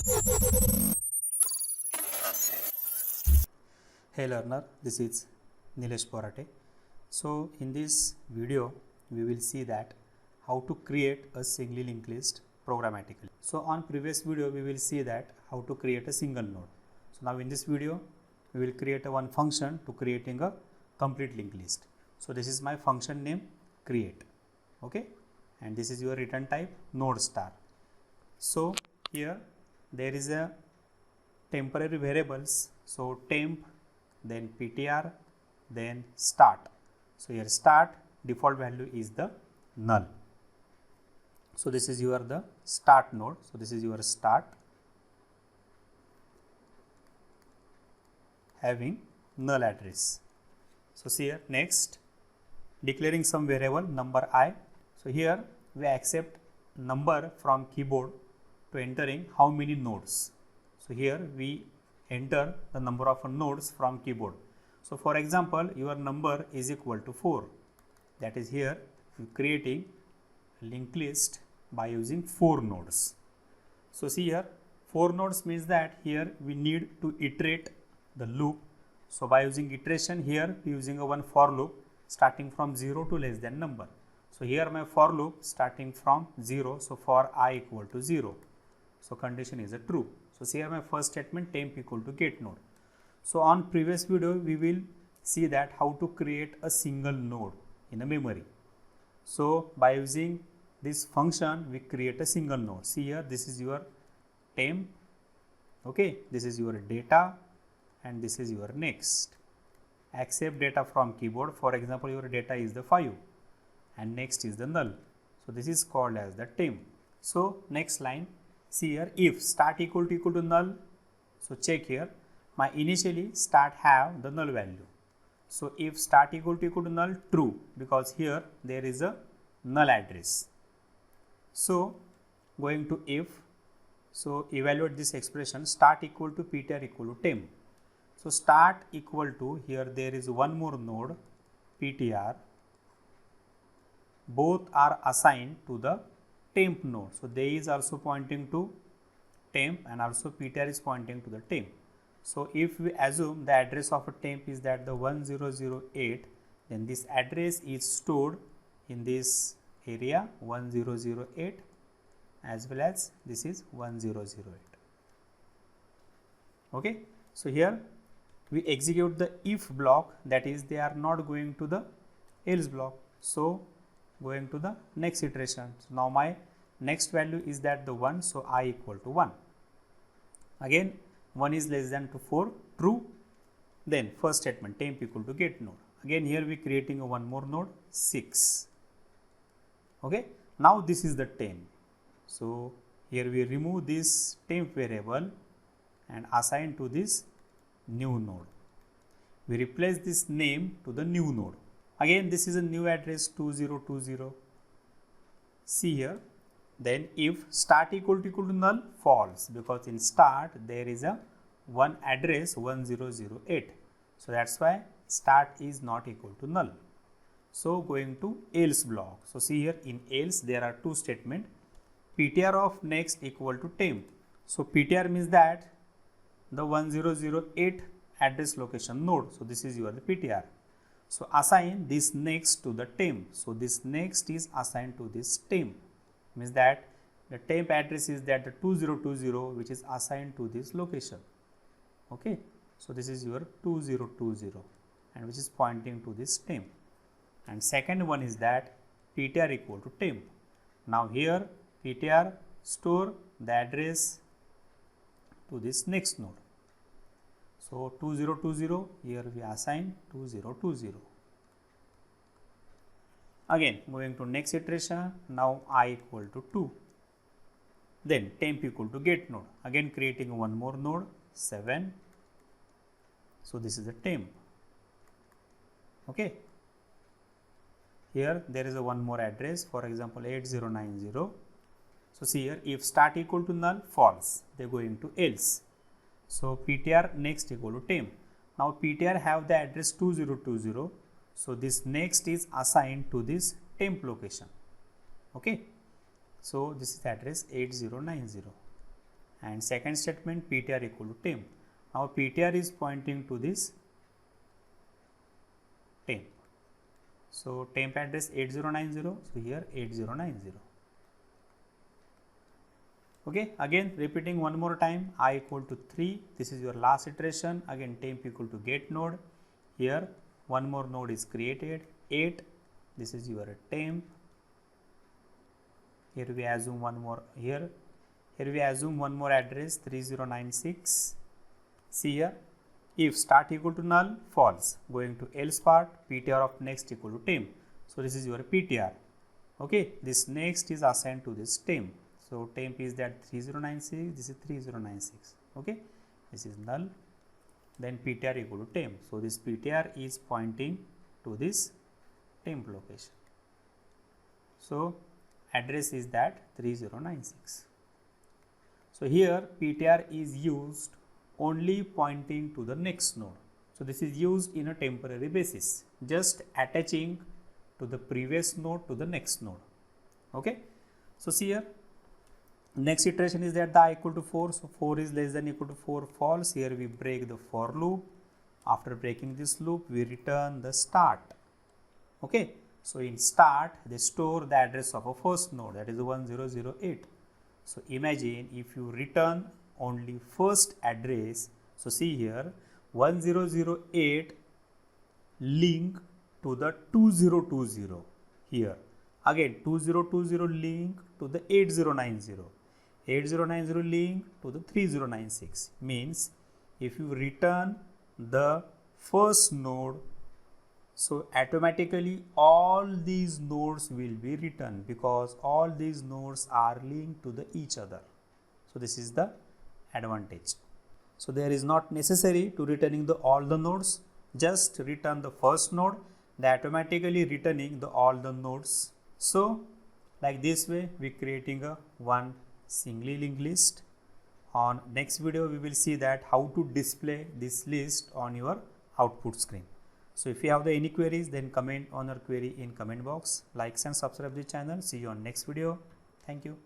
Hey learner, this is Nilesh Porate. So in this video, we will see that how to create a single linked list programmatically. So on previous video, we will see that how to create a single node. So now in this video, we will create one function to creating a complete linked list. So this is my function name create, okay, and this is your return type node star. So here there is a temporary variables, so temp, then ptr, then start. So here start default value is the null. So this is your the start node. So this is your start having null address. So see here next declaring some variable number I. So here we accept number from keyboard to entering how many nodes. So here we enter the number of nodes from keyboard. So for example, your number is equal to 4. That is here you creating linked list by using 4 nodes. So see here 4 nodes means that here we need to iterate the loop. So by using iteration here we using a one for loop starting from 0 to less than number. So here my for loop starting from 0. So for I equal to 0. So condition is a true. So here my first statement temp equal to get node. So on previous video we will see that how to create a single node in a memory. So by using this function we create a single node. See here this is your temp, okay, this is your data and this is your next. Accept data from keyboard. For example, your data is the 5 and next is the null. So this is called as the temp. So next line, see here if start equal to null. So check here my initially start have the null value. So if start equal to null, true, because here there is a null address. So going to if, so evaluate this expression start equal to ptr equal to temp. So start equal to, here there is one more node ptr, both are assigned to the temp node. So they is also pointing to temp and also ptr is pointing to the temp. So if we assume the address of a temp is that the 1008, then this address is stored in this area 1008 as well as this is 1008. Okay, so here we execute the if block, that is they are not going to the else block. So going to the next iteration. So now my next value is that the 1, so I equal to 1. Again 1 is less than to 4, true. Then first statement temp equal to get node. Again here we creating a one more node 6. Okay, now this is the temp. So here we remove this temp variable and assign to this new node. We replace this name to the new node. Again this is a new address 2020. See here, then if start equal to null, false, because in start there is a one address 1008. So that's why start is not equal to null. So going to else block. So see here in else there are two statements. ptr of next equal to temp. So ptr means that the 1008 address location node. So this is your the ptr. So assign this next to the temp. So this next is assigned to this temp, means that the temp address is that the 2020 which is assigned to this location. Okay, so this is your 2020 and which is pointing to this temp. And second one is that ptr equal to temp. Now here ptr store the address to this next node. So 2020, here we assign 2020. Again going to next iteration, now I equal to 2. Then temp equal to get node. Again creating one more node 7. So this is the temp. Okay. Here there is a one more address, for example 8090. So see here if start equal to null, false, they going to else. So ptr next equal to temp. Now ptr have the address 2020. So this next is assigned to this temp location. Okay. So this is address 8090 and second statement ptr equal to temp. Now ptr is pointing to this temp. So temp address 8090, so here 8090. Okay, again repeating one more time, I equal to 3, this is your last iteration. Again temp equal to get node, here one more node is created 8, this is your temp. Here we assume one more, here we assume one more address 3096. See here, if start equal to null, false, going to else part, ptr of next equal to temp. So this is your ptr. Okay, this next is assigned to this temp. So temp is that 3096, this is 3096. Okay, this is null, then ptr equal to temp. So this ptr is pointing to this temp location. So address is that 3096. So here ptr is used only pointing to the next node. So this is used in a temporary basis, just attaching to the previous node to the next node. Okay, so see here, next iteration is that the I equal to 4, so 4 is less than equal to 4, false. Here we break the for loop. After breaking this loop, we return the start. Okay, so in start they store the address of a first node, that is 1008. So imagine if you return only first address, so see here 1008 link to the 2020, here again 2020 link to the 8090, 8090 link to the 3096, means if you return the first node, so automatically all these nodes will be returned because all these nodes are linked to each other. So this is the advantage. So there is not necessary to returning all the nodes, just return the first node, they automatically returning all the nodes. So like this way we creating a one singly linked list. On next video we will see that how to display this list on your output screen. So if you have any queries, then comment on your query in comment box. Like and subscribe the channel. See you on next video. Thank you.